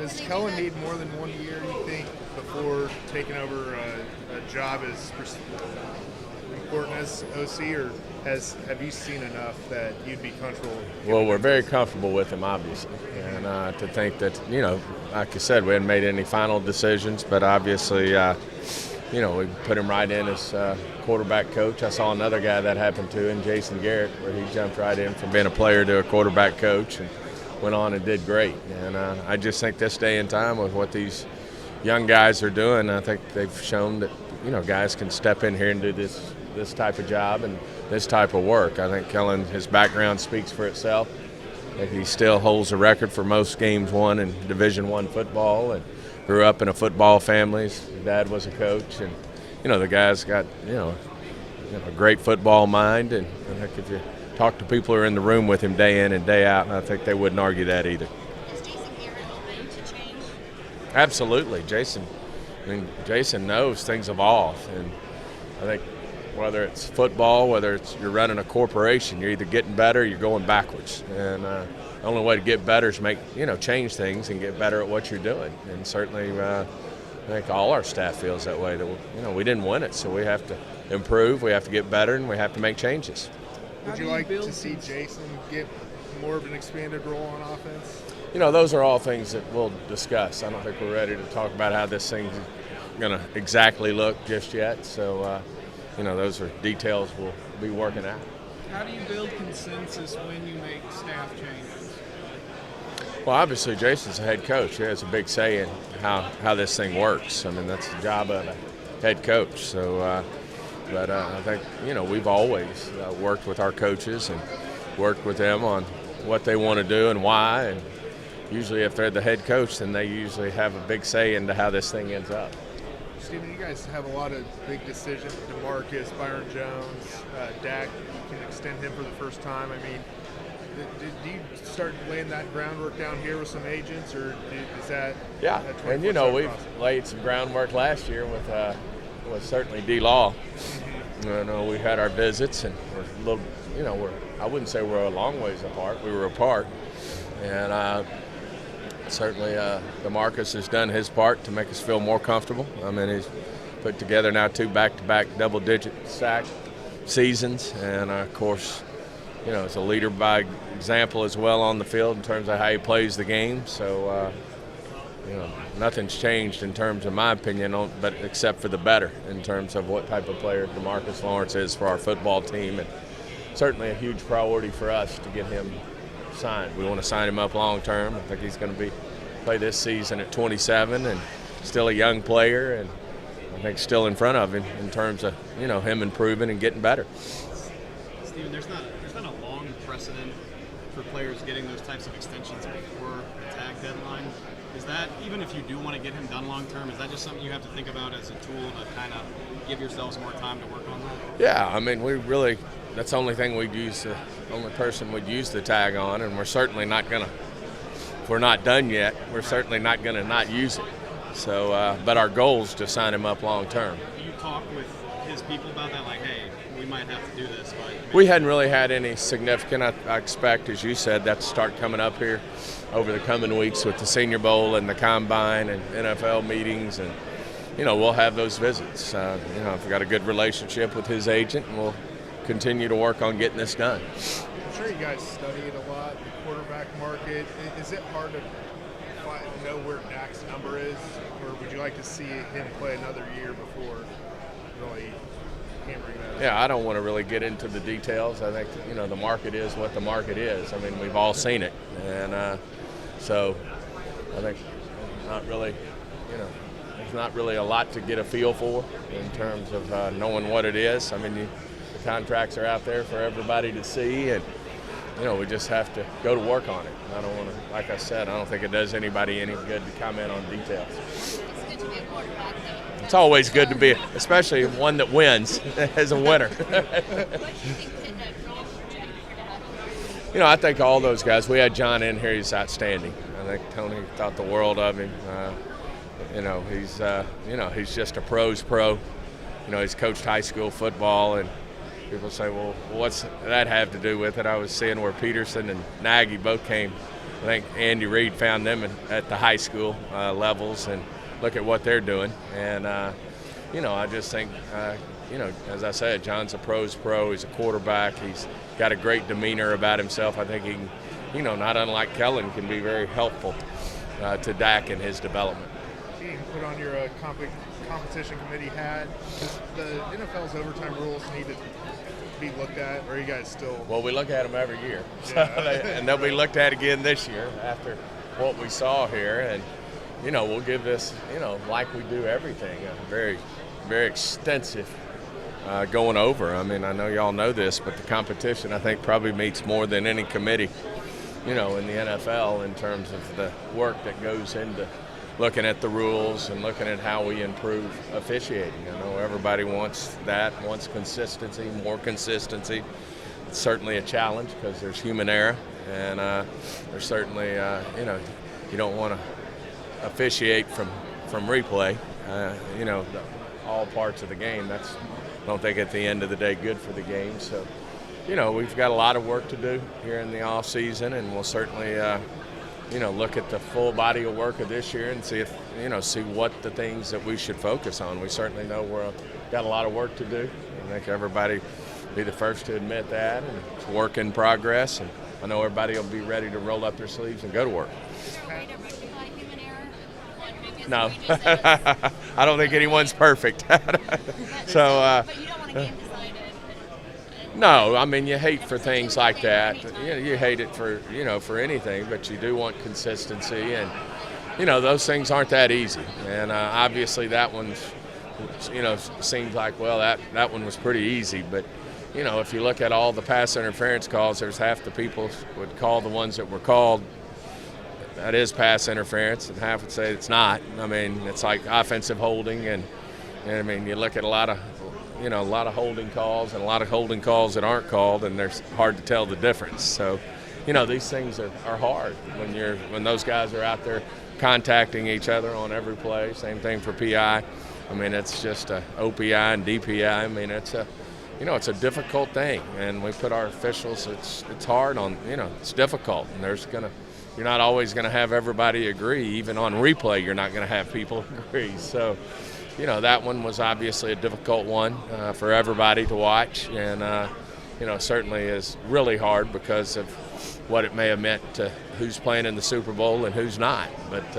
Does Kellen need more than 1 year, you think, before taking over a job as important as OC, or have you seen enough that you'd be comfortable? Well, we're very comfortable with him, obviously, and to think that, like you said, we hadn't made any final decisions, but obviously, we put him right in as quarterback coach. I saw another guy that happened to in Jason Garrett, where he jumped right in from being a player to a quarterback coach and went on and did great. And I just think this day and time with what these young guys are doing, I think they've shown that, guys can step in here and do this type of job and this type of work. I think Kellen, his background speaks for itself. I think he still holds a record for most games won in Division I football, and grew up in a football family. His dad was a coach, and the guy's got a great football mind. And I think if you talk to people who are in the room with him day in and day out, I think they wouldn't argue that either. Is Jason Garrett open to change? Absolutely, Jason knows things evolve, and I think whether it's football, whether it's you're running a corporation, you're either getting better or you're going backwards. And the only way to get better is change things and get better at what you're doing. And certainly, I think all our staff feels that way. That we didn't win it, so we have to improve, we have to get better, and we have to make changes. Would you like to see Jason get more of an expanded role on offense? Those are all things that we'll discuss. I don't think we're ready to talk about how this thing's going to exactly look just yet. So, those are details we'll be working out. How do you build consensus when you make staff changes? Well, obviously, Jason's a head coach. He has a big say in how this thing works. I mean, that's the job of a head coach. So, but I think, we've always worked with our coaches and worked with them on what they want to do and why. And usually if they're the head coach, then they usually have a big say into how this thing ends up. Stephen, you guys have a lot of big decisions. DeMarcus, Byron Jones, Dak, you can extend him for the first time. I mean, do you start laying that groundwork down here with some agents, or is that Yeah, and we've laid some groundwork last year with certainly D-Law. We had our visits, and we're a little, I wouldn't say we're a long ways apart. We were apart, and certainly DeMarcus has done his part to make us feel more comfortable. I mean, he's put together now 2 back-to-back double-digit sack seasons, and of course, is a leader by example as well on the field in terms of how he plays the game. So, nothing's changed in terms of my opinion, but except for the better in terms of what type of player DeMarcus Lawrence is for our football team, and certainly a huge priority for us to get him signed. We want to sign him up long term. I think he's going to play this season at 27 and still a young player, and I think still in front of him in terms of him improving and getting better. Stephen, there's not a long precedent for players getting those types of extensions before the tag deadline. Is that, even if you do want to get him done long term, is that just something you have to think about as a tool to kind of give yourselves more time to work on that? Yeah, I mean, that's the only thing we'd use, the only person we'd use the tag on, and we're certainly not going to, if we're not done yet, we're certainly not going to not use it. So, but our goal is to sign him up long term. Do you talk with his people about that, like, hey, we might have to do this? But we hadn't really had any significant. I expect, as you said, that to start coming up here over the coming weeks with the Senior Bowl and the Combine and NFL meetings, and we'll have those visits. I've got a good relationship with his agent, and we'll continue to work on getting this done. I'm sure you guys study it a lot, the quarterback market. Is it hard to know where Dak's number is, or would you like to see him play another year before really hammering that? Yeah, I don't want to really get into the details. I think the market is what the market is. I mean, we've all seen it, and so I think not really, there's not really a lot to get a feel for in terms of knowing what it is. I mean, the contracts are out there for everybody to see, and we just have to go to work on it. I don't want to, like I said, I don't think it does anybody any good to comment on details. It's good to be a quarterback, though. It's always good to be, especially one that wins as a winner. What do you think could Joel project for Dak? I think all those guys. We had John in here. He's outstanding. I think Tony thought the world of him. He's just a pro's pro. He's coached high school football, and people say, well, what's that have to do with it? I was seeing where Peterson and Nagy both came. I think Andy Reid found them at the high school levels, and look at what they're doing. And, I just think, as I said, John's a pro's pro. He's a quarterback. He's got a great demeanor about himself. I think he can, not unlike Kellen, can be very helpful to Dak in his development. You can put on your competition committee hat. Does the NFL's overtime rules need to be looked at, or are you guys still? Well, we look at them every year, Yeah. and they'll be looked at again this year after what we saw here. And we'll give this, like we do everything, a very, very extensive going over. I mean, I know y'all know this, but the competition, I think, probably meets more than any committee, in the NFL in terms of the work that goes into looking at the rules and looking at how we improve officiating. I know everybody wants consistency, more consistency. It's certainly a challenge because there's human error, and there's certainly, you don't want to officiate from replay, all parts of the game. I don't think at the end of the day good for the game. So, we've got a lot of work to do here in the off season, and we'll certainly look at the full body of work of this year and see if, see what the things that we should focus on. We certainly know we've got a lot of work to do. I think everybody be the first to admit that, and it's work in progress, and I know everybody will be ready to roll up their sleeves and go to work. Is there a way to rectify human error? No. I don't think anyone's perfect. So, but you don't want to game decided. No, I mean, you hate for things like that. You hate it for, for anything, but you do want consistency, and, those things aren't that easy. And obviously that one, seems like, well, that one was pretty easy. But, if you look at all the pass interference calls, there's half the people would call the ones that were called that is pass interference, and half would say it's not. I mean, it's like offensive holding, and I mean, you look at a lot of holding calls and a lot of holding calls that aren't called, and it's hard to tell the difference. So, these things are hard when those guys are out there contacting each other on every play. Same thing for PI. I mean, it's just OPI and DPI. I mean, it's a difficult thing, and we put our officials. It's hard on, it's difficult, and you're not always going to have everybody agree. Even on replay, you're not going to have people agree. So, that one was obviously a difficult one for everybody to watch, and, certainly is really hard because of what it may have meant to who's playing in the Super Bowl and who's not. But,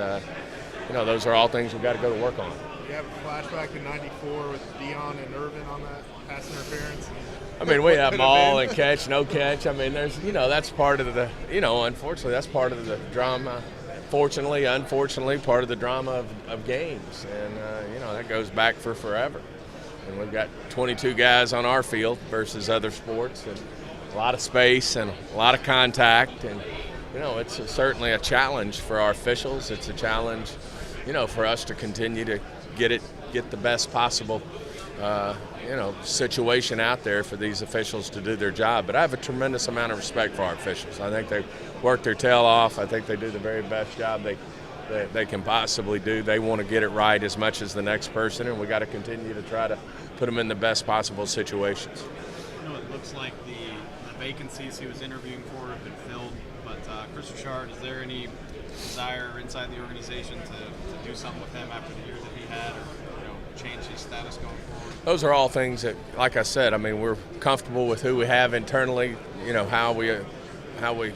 those are all things we've got to go to work on. You have a flashback to '94 with Dion and Irvin on that pass interference. I mean, we have ball and catch, no catch. I mean, there's, that's part of the, unfortunately, that's part of the drama. Fortunately, unfortunately, part of the drama of games. And, that goes back for forever. And we've got 22 guys on our field versus other sports, and a lot of space and a lot of contact. And, it's certainly a challenge for our officials. It's a challenge, for us to continue to get the best possible, situation out there for these officials to do their job. But I have a tremendous amount of respect for our officials. I think they work their tail off. I think they do the very best job they can possibly do. They want to get it right as much as the next person, and we got to continue to try to put them in the best possible situations. It looks like the vacancies he was interviewing for have been filled, but Chris Richard, is there any desire inside the organization to do something with him after the year that he had, or change his status going forward? Those are all things that, like I said, I mean, we're comfortable with who we have internally. How we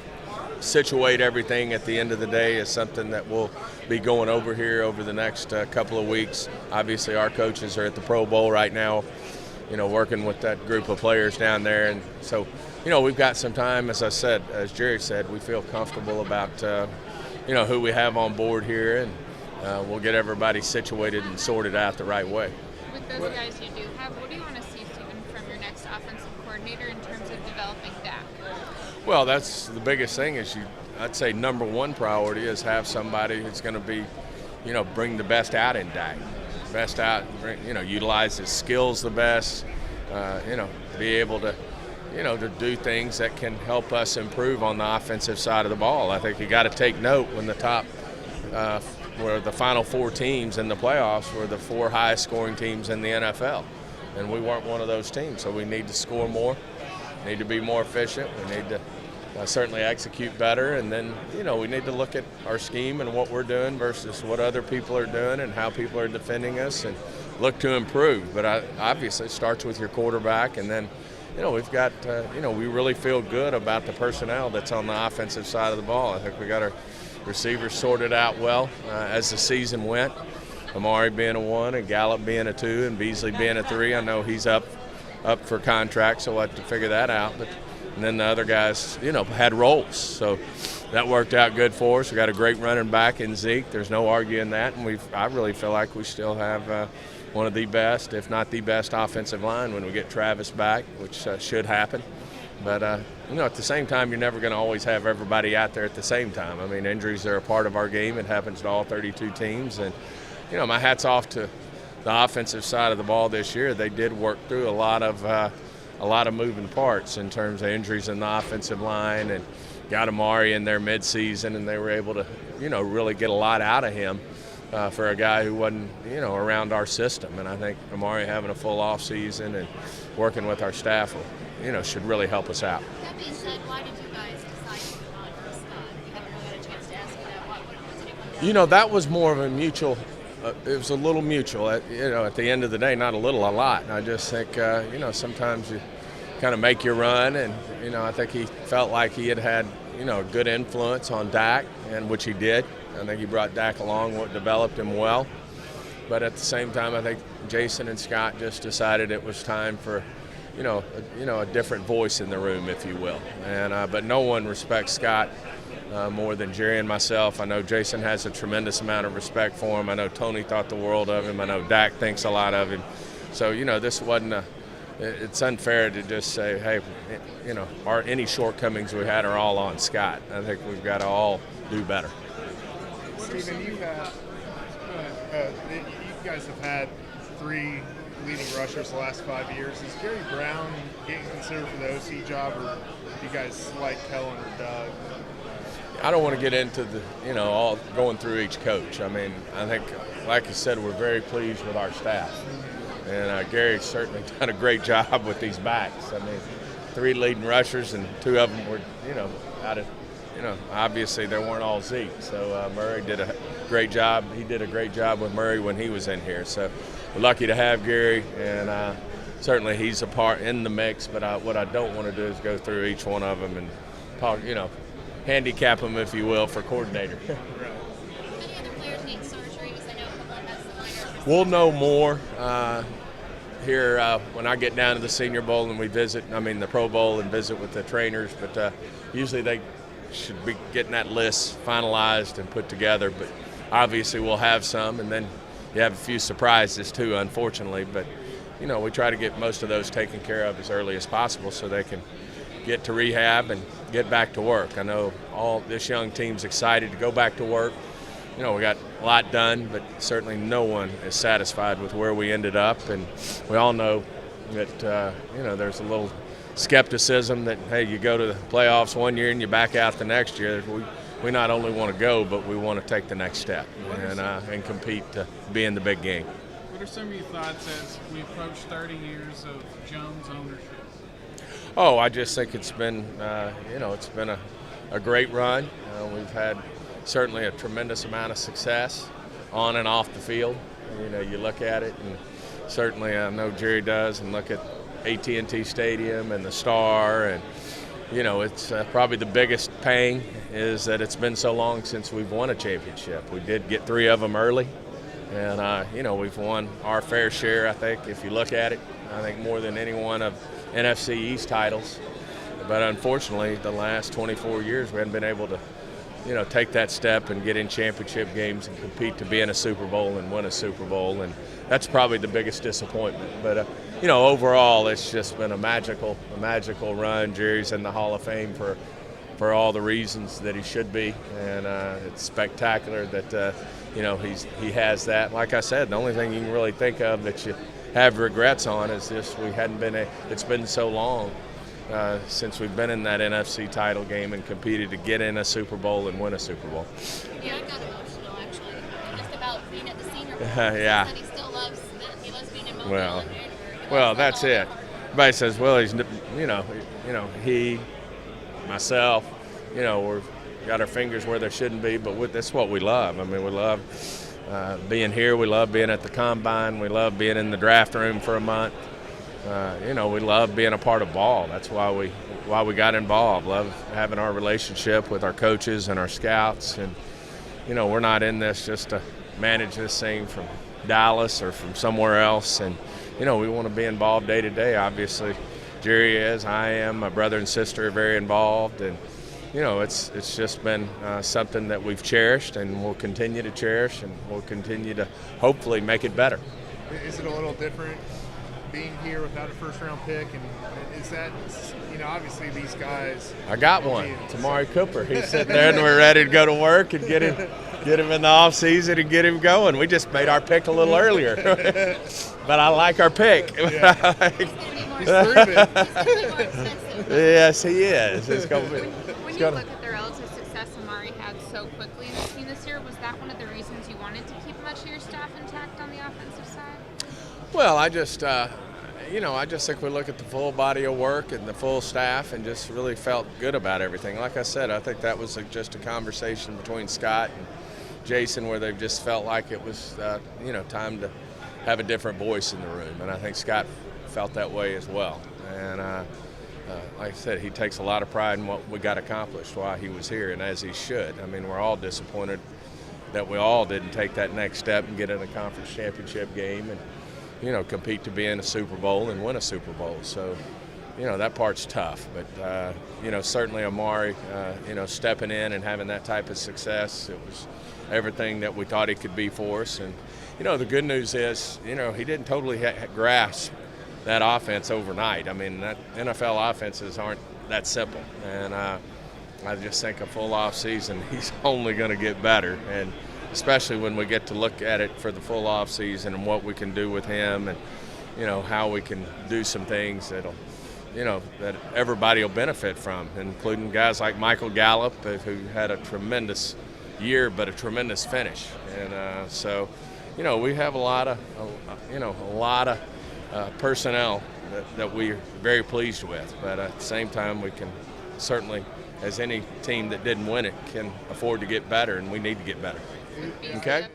situate everything at the end of the day is something that we'll be going over here over the next couple of weeks. Obviously, our coaches are at the Pro Bowl right now, working with that group of players down there. And so, we've got some time. As I said, as Jerry said, we feel comfortable about, who we have on board here, and we'll get everybody situated and sorted out the right way. With those guys you do have, what do you want to see, Stephen, from your next offensive coordinator in terms of developing Dak? Well, that's the biggest thing is I'd say number one priority is have somebody who's going to be, bring the best out in Dak. Best out, utilize his skills the best, be able to, to do things that can help us improve on the offensive side of the ball. I think you got to take note when the top, where the final four teams in the playoffs were the four highest scoring teams in the NFL. and we weren't one of those teams. So we need to score more, need to be more efficient. We need to certainly execute better, and then we need to look at our scheme and what we're doing versus what other people are doing and how people are defending us, and look to improve. But obviously it starts with your quarterback, and then we've got we really feel good about the personnel that's on the offensive side of the ball. I think we got our receivers sorted out well as the season went. Amari being a 1 and Gallup being a 2 and Beasley being a 3. I know he's up for contract, so we'll have to figure that out. And then the other guys, had roles. So that worked out good for us. We got a great running back in Zeke. There's no arguing that. And I really feel like we still have one of the best, if not the best, offensive line when we get Travis back, which should happen. But, at the same time, you're never going to always have everybody out there at the same time. I mean, injuries are a part of our game. It happens to all 32 teams. And, my hat's off to the offensive side of the ball this year. They did work through a lot of moving parts in terms of injuries in the offensive line, and got Amari in there midseason, and they were able to, really get a lot out of him for a guy who wasn't, around our system. And I think Amari having a full offseason and working with our staff, should really help us out. That being said, why did you guys decide to move on from Scott? You haven't really had a chance to ask you that. What did it come down to? That was more of a mutual. It was a little mutual. At the end of the day, not a little, a lot. And I just think, sometimes you kind of make your run, and I think he felt like he had a good influence on Dak, and which he did. I think he brought Dak along, developed him well. But at the same time, I think Jason and Scott just decided it was time for, a different voice in the room, if you will. And but no one respects Scott more than Jerry and myself. I know Jason has a tremendous amount of respect for him. I know Tony thought the world of him. I know Dak thinks a lot of him. So, this wasn't it's unfair to just say, hey, any shortcomings we had are all on Scott. I think we've got to all do better. Stephen, you guys have had 3 leading rushers the last 5 years. Is Gary Brown getting considered for the OC job, or do you guys like Kellen or Doug? I don't want to get into the, all going through each coach. I mean, I think, like I said, we're very pleased with our staff. And Gary's certainly done a great job with these backs. I mean, 3 leading rushers, and 2 of them were, out of, obviously they weren't all Zeke. So Murray did a great job. He did a great job with Murray when he was in here. So we're lucky to have Gary, and certainly he's a part in the mix. But what I don't want to do is go through each one of them and talk, handicap them, if you will, for coordinator. Any other players need surgeries? I know a couple of us minor. We'll know more here when I get down to the Senior Bowl and we visit, the Pro Bowl, and visit with the trainers. But usually they should be getting that list finalized and put together. But obviously we'll have some, and then you have a few surprises too, unfortunately. But, we try to get most of those taken care of as early as possible so they can get to rehab and get back to work. I know all this young team's excited to go back to work. We got a lot done, but certainly no one is satisfied with where we ended up. And we all know that, there's a little skepticism that, hey, you go to the playoffs one year and you back out the next year. We not only want to go, but we want to take the next step and compete to be in the big game. What are some of your thoughts as we approach 30 years of Jones ownership? Oh, I just think it's been, it's been a great run. We've had certainly a tremendous amount of success on and off the field. You look at it, and certainly I know Jerry does, and look at AT&T Stadium and the Star, and it's probably the biggest pang is that it's been so long since we've won a championship. We did get 3 of them early, and we've won our fair share. I think if you look at it, I think more than any one of NFC East titles. But unfortunately, the last 24 years we haven't been able to, take that step and get in championship games and compete to be in a Super Bowl and win a Super Bowl. And that's probably the biggest disappointment. But, overall, it's just been a magical run. Jerry's in the Hall of Fame for all the reasons that he should be. And it's spectacular that, he has that. Like I said, the only thing you can really think of that you have regrets on is just it's been so long since we've been in that NFC title game and competed to get in a Super Bowl and win a Super Bowl. Yeah, I got emotional actually, just about being at the Senior Bowl. Yeah. He still loves being in Mobile. Well, and Well, that's it. Everybody says, well, he's, he, myself, we've got our fingers where they shouldn't be, but that's what we love. I mean, we love being here. We love being at the combine. We love being in the draft room for a month. We love being a part of ball. That's why we got involved. Love having our relationship with our coaches and our scouts. And, we're not in this just to manage this thing from Dallas or from somewhere else. And, we want to be involved day to day. Obviously, Jerry is, I am, my brother and sister are very involved. And, it's just been something that we've cherished and we'll continue to cherish, and we'll continue to hopefully make it better. Is it a little different being here without a first-round pick? And is that, obviously these guys. I got one, Tamari Cooper. He's sitting there, and we're ready to go to work and get him in the offseason and get him going. We just made our pick a little earlier, but I like our pick. Yeah. He's gonna be more expensive. Yes, he is. It's gonna be. When you look at the relative success Amari had so quickly in the team this year, was that one of the reasons you wanted to keep much of your staff intact on the offensive side? Well, I just think we look at the full body of work and the full staff and just really felt good about everything. Like I said, I think that was just a conversation between Scott and Jason where they've just felt like it was, time to have a different voice in the room. And I think Scott felt that way as well. And like I said, he takes a lot of pride in what we got accomplished while he was here, and as he should. I mean, we're all disappointed that we all didn't take that next step and get in a conference championship game and, compete to be in a Super Bowl and win a Super Bowl. So, that part's tough. But, certainly Amari, stepping in and having that type of success, it was everything that we thought he could be for us. And, the good news is, he didn't totally grasp that offense overnight. I mean, that NFL offenses aren't that simple. And I just think a full off season, he's only going to get better. And especially when we get to look at it for the full off season and what we can do with him and, how we can do some things that'll, that everybody will benefit from, including guys like Michael Gallup, who had a tremendous year but a tremendous finish. And so, we have a lot of personnel that we're very pleased with, but at the same time we can certainly, as any team that didn't win it, can afford to get better, and we need to get better. Okay?